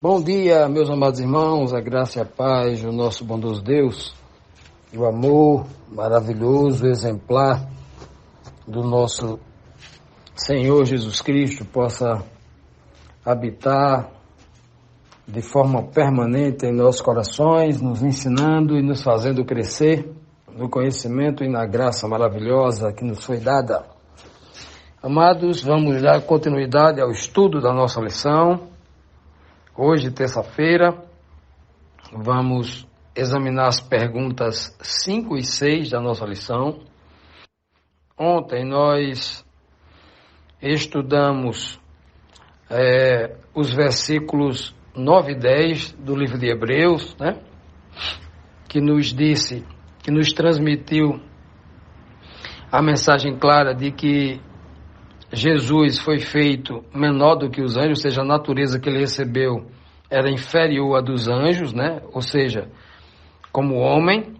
Bom dia, meus amados irmãos, a graça e a paz do nosso bondoso Deus, e o amor maravilhoso, exemplar do nosso Senhor Jesus Cristo possa habitar de forma permanente em nossos corações, nos ensinando e nos fazendo crescer no conhecimento e na graça maravilhosa que nos foi dada. Amados, vamos dar continuidade ao estudo da nossa lição. Hoje, terça-feira, vamos examinar as perguntas 5 e 6 da nossa lição. Ontem nós estudamos os versículos 9 e 10 do livro de Hebreus, que nos transmitiu a mensagem clara de que Jesus foi feito menor do que os anjos, ou seja, a natureza que ele recebeu era inferior à dos anjos, ou seja, como homem,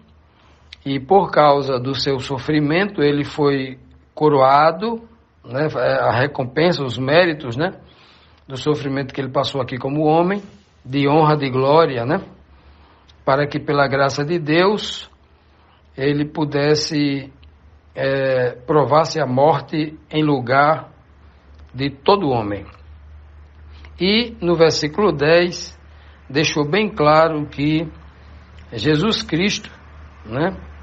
e por causa do seu sofrimento ele foi coroado, a recompensa, os méritos, do sofrimento que ele passou aqui como homem, de honra, de glória, para que pela graça de Deus ele pudesse provasse a morte em lugar de todo homem. E no versículo 10 deixou bem claro que Jesus Cristo,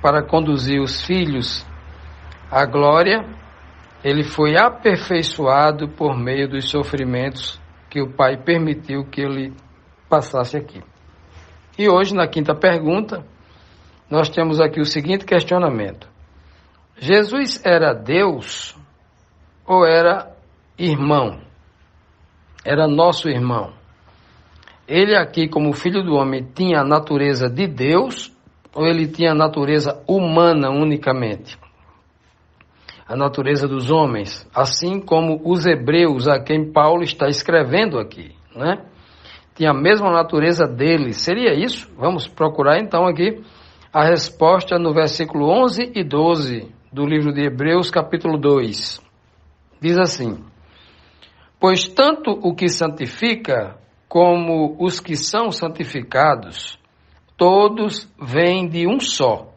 para conduzir os filhos à glória, ele foi aperfeiçoado por meio dos sofrimentos que o Pai permitiu que ele passasse aqui. E hoje, na quinta pergunta, nós temos aqui o seguinte questionamento: Jesus era Deus ou era irmão? Era nosso irmão. Ele aqui, como filho do homem, tinha a natureza de Deus ou ele tinha a natureza humana unicamente? A natureza dos homens, assim como os hebreus a quem Paulo está escrevendo aqui, Tinha a mesma natureza dele. Seria isso? Vamos procurar então aqui a resposta no versículo 11 e 12 do livro de Hebreus, capítulo 2. Diz assim: pois tanto o que santifica como os que são santificados, todos vêm de um só.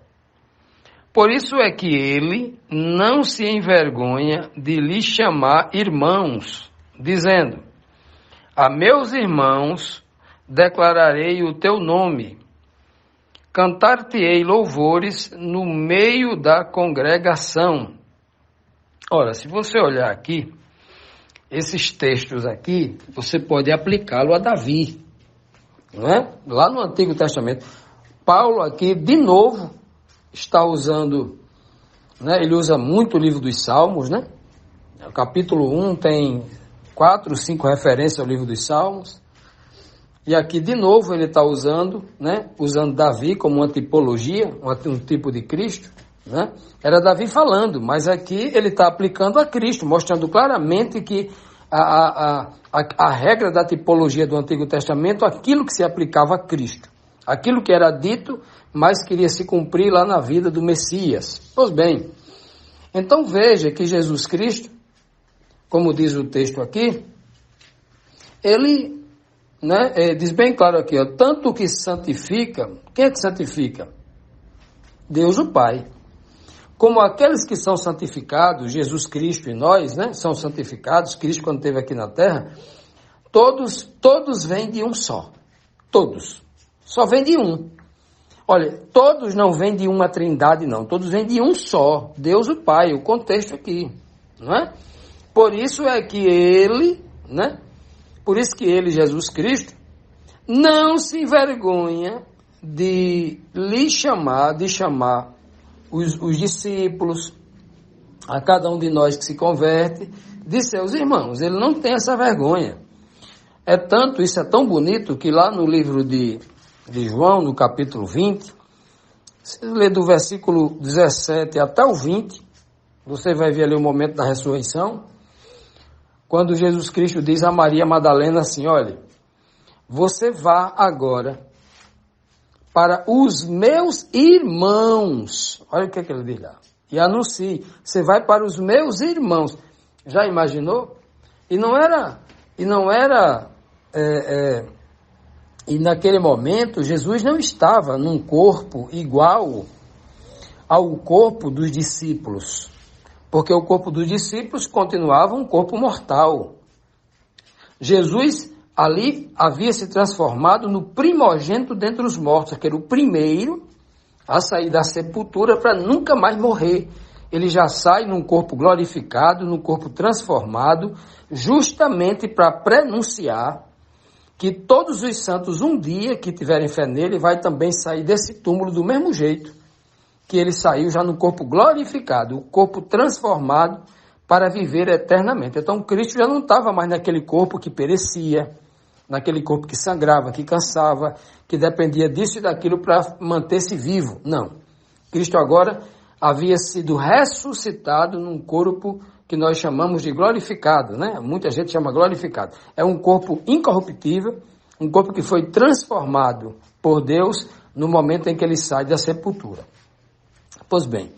Por isso é que ele não se envergonha de lhes chamar irmãos, dizendo: a meus irmãos declararei o teu nome, cantar-te-ei louvores no meio da congregação. Ora, se você olhar aqui, esses textos aqui, você pode aplicá-lo a Davi, Lá no Antigo Testamento. Paulo aqui, de novo, está usando, ele usa muito o livro dos Salmos, O capítulo 1 tem 4, 5 referências ao livro dos Salmos. E aqui, de novo, ele está usando Davi como uma tipologia, um tipo de Cristo, Era Davi falando, mas aqui ele está aplicando a Cristo, mostrando claramente que a regra da tipologia do Antigo Testamento, aquilo que se aplicava a Cristo, aquilo que era dito, mas queria se cumprir lá na vida do Messias. Pois bem, então veja que Jesus Cristo, como diz o texto aqui, ele diz bem claro aqui, tanto que santifica, quem é que santifica? Deus o Pai. como aqueles que são santificados, Jesus Cristo e nós, né, são santificados, Cristo quando esteve aqui na terra, todos vêm de um só. Todos. Só vêm de um. Olha, todos não vêm de uma trindade, não. Todos vêm de um só. Deus o Pai, o contexto aqui. Não é? Por isso é que ele, né? Por isso que ele, Jesus Cristo, não se envergonha de chamar os discípulos, a cada um de nós que se converte, de seus irmãos. Ele não tem essa vergonha. Isso é tão bonito, que lá no livro de João, no capítulo 20, se lê do versículo 17 até o 20, você vai ver ali o momento da ressurreição, quando Jesus Cristo diz a Maria Madalena assim, olha, você vá agora para os meus irmãos, olha o que ele diz lá, e anuncie, você vai para os meus irmãos. Já imaginou? E naquele momento, Jesus não estava num corpo igual ao corpo dos discípulos, porque o corpo dos discípulos continuava um corpo mortal. Jesus ali havia se transformado no primogênito dentre os mortos, que era o primeiro a sair da sepultura para nunca mais morrer. Ele já sai num corpo glorificado, num corpo transformado, justamente para prenunciar que todos os santos, um dia que tiverem fé nele, vai também sair desse túmulo do mesmo jeito que ele saiu, já no corpo glorificado, o corpo transformado para viver eternamente. Então Cristo já não estava mais naquele corpo que perecia, naquele corpo que sangrava, que cansava, que dependia disso e daquilo para manter-se vivo. Não. Cristo agora havia sido ressuscitado num corpo que nós chamamos de glorificado, né? Muita gente chama glorificado. É um corpo incorruptível, um corpo que foi transformado por Deus no momento em que ele sai da sepultura. Pois bem,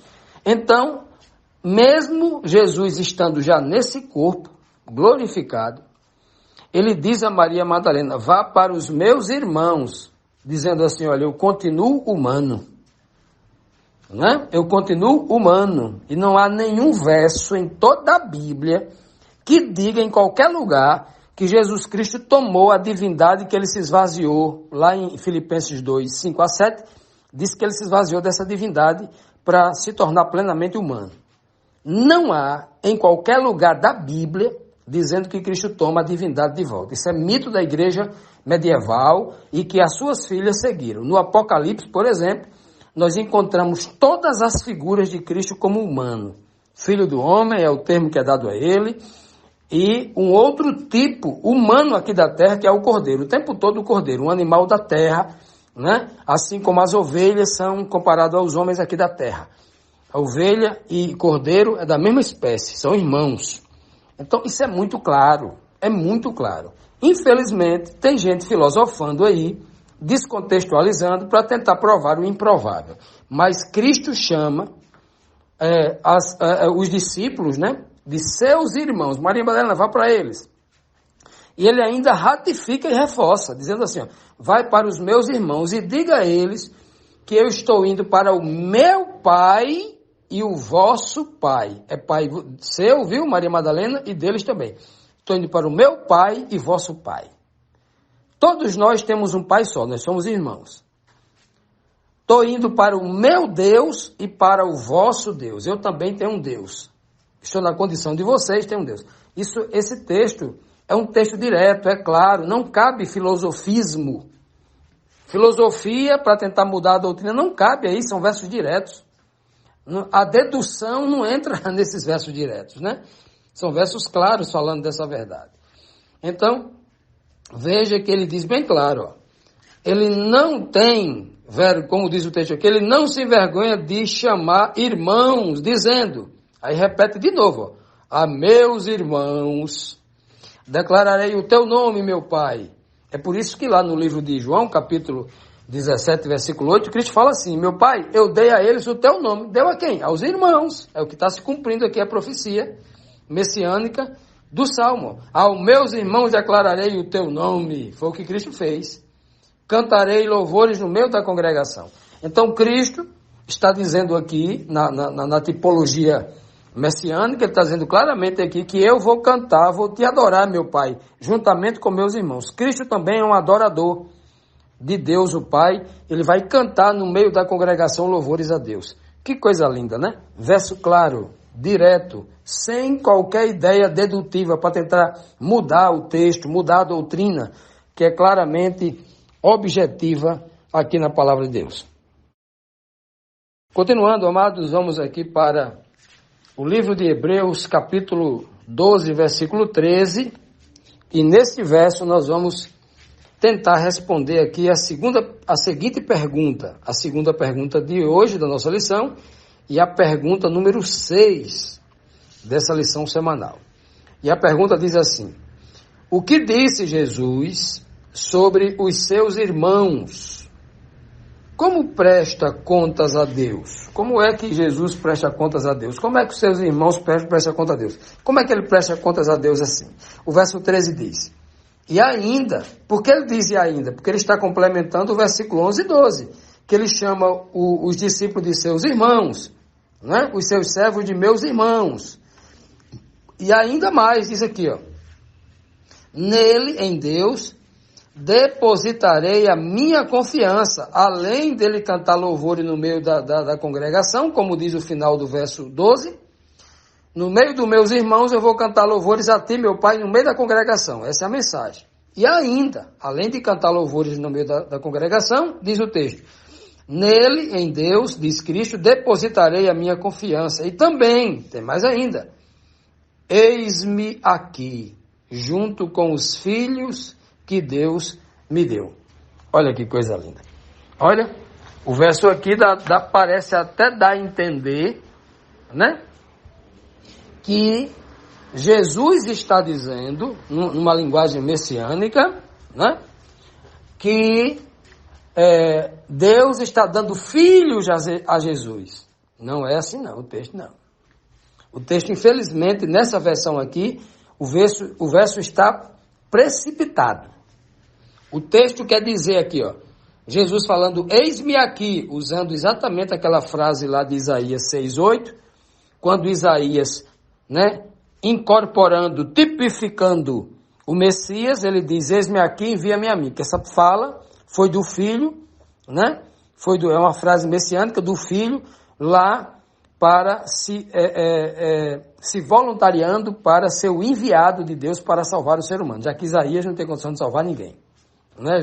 então, mesmo Jesus estando já nesse corpo glorificado, ele diz a Maria Madalena, vá para os meus irmãos, dizendo assim, olha, eu continuo humano. Né? Eu continuo humano, e não há nenhum verso em toda a Bíblia que diga em qualquer lugar que Jesus Cristo tomou a divindade, que ele se esvaziou. Lá em Filipenses 2, 5 a 7, diz que ele se esvaziou dessa divindade para se tornar plenamente humano. Não há em qualquer lugar da Bíblia dizendo que Cristo toma a divindade de volta. Isso é mito da igreja medieval e que as suas filhas seguiram. No Apocalipse, por exemplo, nós encontramos todas as figuras de Cristo como humano. Filho do homem é o termo que é dado a ele, e um outro tipo humano aqui da terra, que é o cordeiro. O tempo todo o cordeiro, um animal da terra, né? Assim como as ovelhas são comparadas aos homens aqui da terra. A ovelha e cordeiro é da mesma espécie, são irmãos. Então isso é muito claro, é muito claro. Infelizmente, tem gente filosofando aí, descontextualizando para tentar provar o improvável. Mas Cristo chama os discípulos, né, de seus irmãos. Maria Madalena, vá para eles. E ele ainda ratifica e reforça, dizendo assim, ó, vai para os meus irmãos e diga a eles que eu estou indo para o meu Pai e o vosso Pai. É Pai seu, viu, Maria Madalena, e deles também. Estou indo para o meu Pai e vosso Pai. Todos nós temos um Pai só, nós somos irmãos. Estou indo para o meu Deus e para o vosso Deus. Eu também tenho um Deus. Estou na condição de vocês, tenho um Deus. Esse texto é um texto direto, é claro, não cabe filosofismo. Filosofia para tentar mudar a doutrina não cabe aí, são versos diretos. A dedução não entra nesses versos diretos, né? São versos claros falando dessa verdade. Então, veja que ele diz bem claro, ó, ele não tem, como diz o texto aqui, ele não se envergonha de chamar irmãos, dizendo, aí repete de novo, ó, a meus irmãos, declararei o teu nome, meu Pai. É por isso que lá no livro de João, capítulo 17, versículo 8, Cristo fala assim, meu Pai, eu dei a eles o teu nome. Deu a quem? Aos irmãos. É o que está se cumprindo aqui a profecia messiânica do Salmo. Aos meus irmãos declararei o teu nome. Foi o que Cristo fez. Cantarei louvores no meio da congregação. Então Cristo está dizendo aqui, na tipologia messiânica, ele está dizendo claramente aqui que eu vou cantar, vou te adorar, meu Pai, juntamente com meus irmãos. Cristo também é um adorador de Deus, o Pai. Ele vai cantar no meio da congregação louvores a Deus. Que coisa linda, né? Verso claro, direto, sem qualquer ideia dedutiva para tentar mudar o texto, mudar a doutrina, que é claramente objetiva aqui na palavra de Deus. Continuando, amados, vamos aqui para o livro de Hebreus, capítulo 12, versículo 13, e nesse verso nós vamos tentar responder aqui a seguinte pergunta, a segunda pergunta de hoje da nossa lição, e a pergunta número 6 dessa lição semanal. E a pergunta diz assim: o que disse Jesus sobre os seus irmãos? Como presta contas a Deus? Como é que Jesus presta contas a Deus? Como é que os seus irmãos prestam contas a Deus? Como é que ele presta contas a Deus assim? O verso 13 diz: e ainda, por que ele diz e ainda? Porque ele está complementando o versículo 11 e 12, que ele chama os discípulos de seus irmãos, né? Os seus servos de meus irmãos. E ainda mais, diz aqui, ó: nele, em Deus, depositarei a minha confiança, além dele cantar louvores no meio da congregação, como diz o final do verso 12, no meio dos meus irmãos eu vou cantar louvores a ti, meu Pai, no meio da congregação. Essa é a mensagem. E ainda, além de cantar louvores no meio da congregação, diz o texto: nele, em Deus, diz Cristo, depositarei a minha confiança. E também, tem mais ainda: eis-me aqui, junto com os filhos que Deus me deu. Olha que coisa linda. Olha, o verso aqui parece até dar a entender, né, que Jesus está dizendo, numa linguagem messiânica, né, que Deus está dando filhos a Jesus. Não é assim não, o texto não. O texto, infelizmente, nessa versão aqui, o verso está precipitado. O texto quer dizer aqui, ó, Jesus falando, eis-me aqui, usando exatamente aquela frase lá de Isaías 6:8, quando Isaías, né, incorporando, tipificando o Messias, ele diz, eis-me aqui, envia-me a mim. Que essa fala foi do filho, né, é uma frase messiânica do filho lá para se voluntariando para ser o enviado de Deus para salvar o ser humano, já que Isaías não tem condição de salvar ninguém. Né?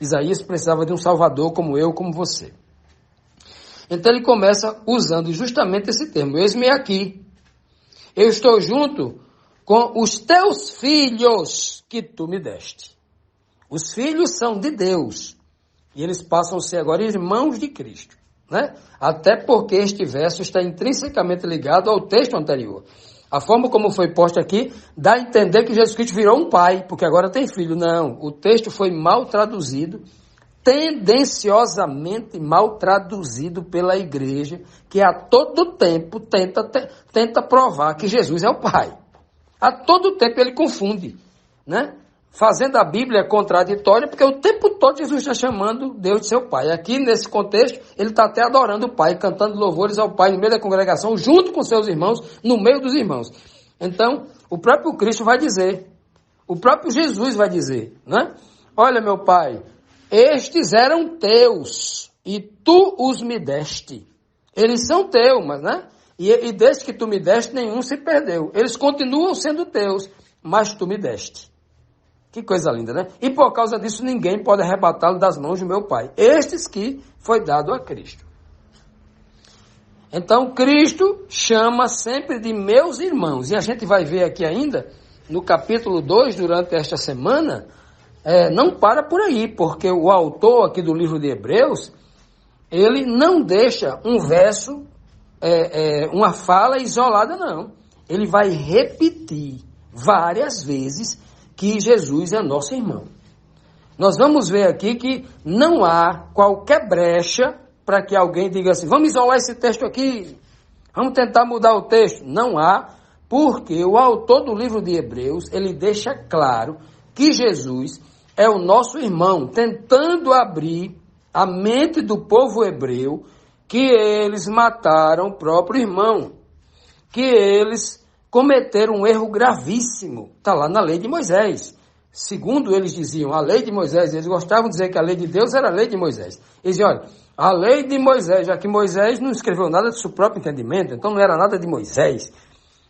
Isaías precisava de um salvador como eu, como você. Então ele começa usando justamente esse termo, eis-me aqui, eu estou junto com os teus filhos que tu me deste. Os filhos são de Deus, e eles passam a ser agora irmãos de Cristo, né? Até porque este verso está intrinsecamente ligado ao texto anterior. A forma como foi posto aqui dá a entender que Jesus Cristo virou um pai, porque agora tem filho. Não, o texto foi mal traduzido, tendenciosamente mal traduzido pela igreja, que a todo tempo tenta provar que Jesus é o pai. A todo tempo ele confunde, né? Fazendo a Bíblia contraditória, porque o tempo todo Jesus está chamando Deus de seu pai. Aqui, nesse contexto, ele está até adorando o pai, cantando louvores ao pai no meio da congregação, junto com seus irmãos, no meio dos irmãos. Então, o próprio Cristo vai dizer, o próprio Jesus vai dizer, né? Olha, meu pai, estes eram teus, e tu os me deste. Eles são teus, mas, né? E desde que tu me deste, nenhum se perdeu. Eles continuam sendo teus, mas tu me deste. Que coisa linda, né? E por causa disso, ninguém pode arrebatá-lo das mãos do meu Pai. Estes que foi dado a Cristo. Então, Cristo chama sempre de meus irmãos. E a gente vai ver aqui ainda, no capítulo 2, durante esta semana, não para por aí, porque o autor aqui do livro de Hebreus, ele não deixa um verso, uma fala isolada, não. Ele vai repetir várias vezes que Jesus é nosso irmão. Nós vamos ver aqui que não há qualquer brecha para que alguém diga assim, vamos isolar esse texto aqui, vamos tentar mudar o texto. Não há, porque o autor do livro de Hebreus, ele deixa claro que Jesus é o nosso irmão, tentando abrir a mente do povo hebreu, que eles mataram o próprio irmão, que eles cometeram um erro gravíssimo. Está lá na lei de Moisés. Segundo eles diziam, a lei de Moisés, eles gostavam de dizer que a lei de Deus era a lei de Moisés. Eles diziam, olha, a lei de Moisés, já que Moisés não escreveu nada do seu próprio entendimento, então não era nada de Moisés.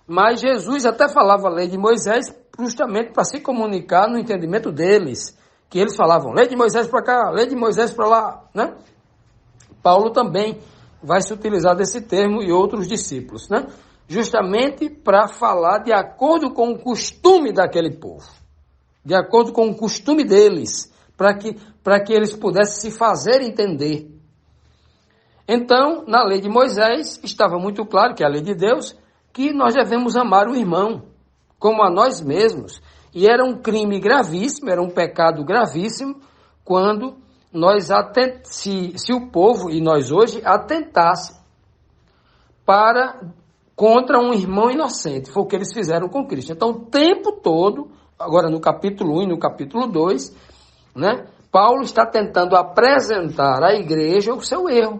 Mas Jesus até falava a lei de Moisés justamente para se comunicar no entendimento deles, que eles falavam, lei de Moisés para cá, lei de Moisés para lá, né? Paulo também vai se utilizar desse termo e outros discípulos, né? Justamente para falar de acordo com o costume daquele povo, de acordo com o costume deles, para que eles pudessem se fazer entender. Então, na lei de Moisés, estava muito claro, que é a lei de Deus, que nós devemos amar o irmão, como a nós mesmos. E era um crime gravíssimo, era um pecado gravíssimo, quando nós se o povo, e nós hoje, atentasse contra um irmão inocente. Foi o que eles fizeram com Cristo. Então, o tempo todo, agora no capítulo 1 e no capítulo 2, né, Paulo está tentando apresentar à igreja o seu erro,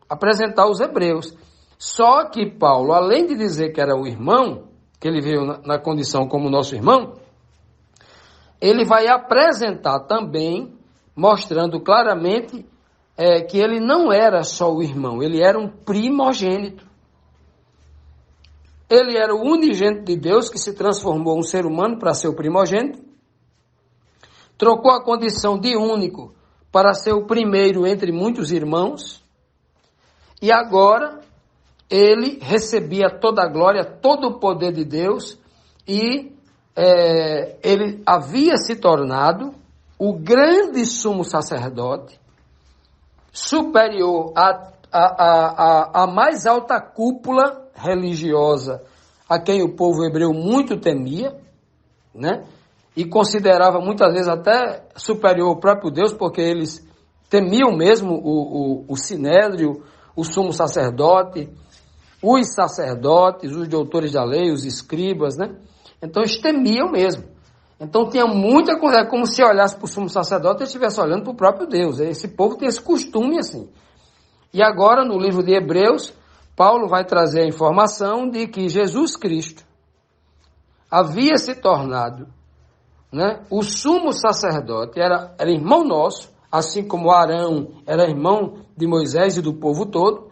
apresentar aos hebreus. Só que Paulo, além de dizer que era o irmão, que ele veio na condição como nosso irmão, ele vai apresentar também, mostrando claramente que ele não era só o irmão, ele era um primogênito. Ele era o unigênito de Deus que se transformou um ser humano para ser o primogênito, trocou a condição de único para ser o primeiro entre muitos irmãos, e agora ele recebia toda a glória, todo o poder de Deus, e ele havia se tornado o grande sumo sacerdote, superior à mais alta cúpula religiosa, a quem o povo hebreu muito temia, né? E considerava muitas vezes até superior ao próprio Deus, porque eles temiam mesmo o sinédrio, o sumo sacerdote, os sacerdotes, os doutores da lei, os escribas, né? Então eles temiam mesmo. Então tinha muita coisa, como se olhasse para o sumo sacerdote e estivesse olhando para o próprio Deus. Esse povo tem esse costume assim. E agora, no livro de Hebreus, Paulo vai trazer a informação de que Jesus Cristo havia se tornado, né, o sumo sacerdote, era irmão nosso, assim como Arão era irmão de Moisés e do povo todo,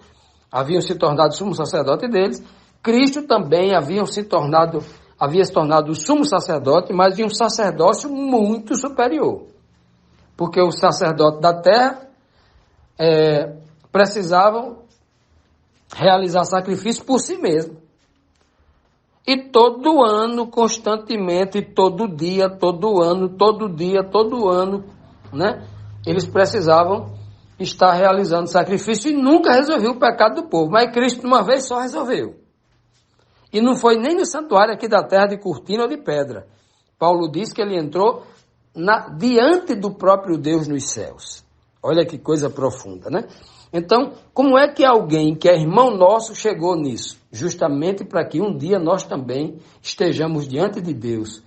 haviam se tornado sumo sacerdote deles. Cristo também havia se tornado o sumo sacerdote, mas de um sacerdócio muito superior. Porque os sacerdotes da terra precisavam realizar sacrifício por si mesmo. E todo ano, constantemente, todo dia, todo ano, né? Eles precisavam estar realizando sacrifício e nunca resolveu o pecado do povo. Mas Cristo, uma vez só, resolveu. E não foi nem no santuário aqui da terra de cortina ou de pedra. Paulo diz que ele entrou diante do próprio Deus nos céus. Olha que coisa profunda, né? Então, como é que alguém que é irmão nosso chegou nisso? Justamente para que um dia nós também estejamos diante de Deus,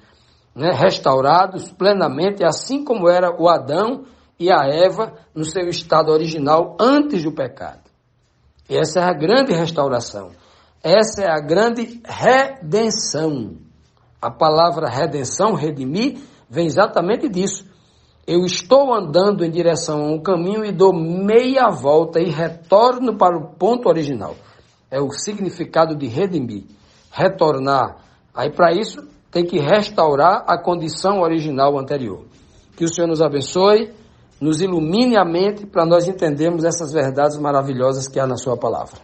né? Restaurados plenamente, assim como era o Adão e a Eva no seu estado original antes do pecado. E essa é a grande restauração. Essa é a grande redenção. A palavra redenção, redimir, vem exatamente disso. Eu estou andando em direção a um caminho e dou meia volta e retorno para o ponto original. É o significado de redimir, retornar. Aí para isso tem que restaurar a condição original anterior. Que o Senhor nos abençoe, nos ilumine a mente para nós entendermos essas verdades maravilhosas que há na sua palavra.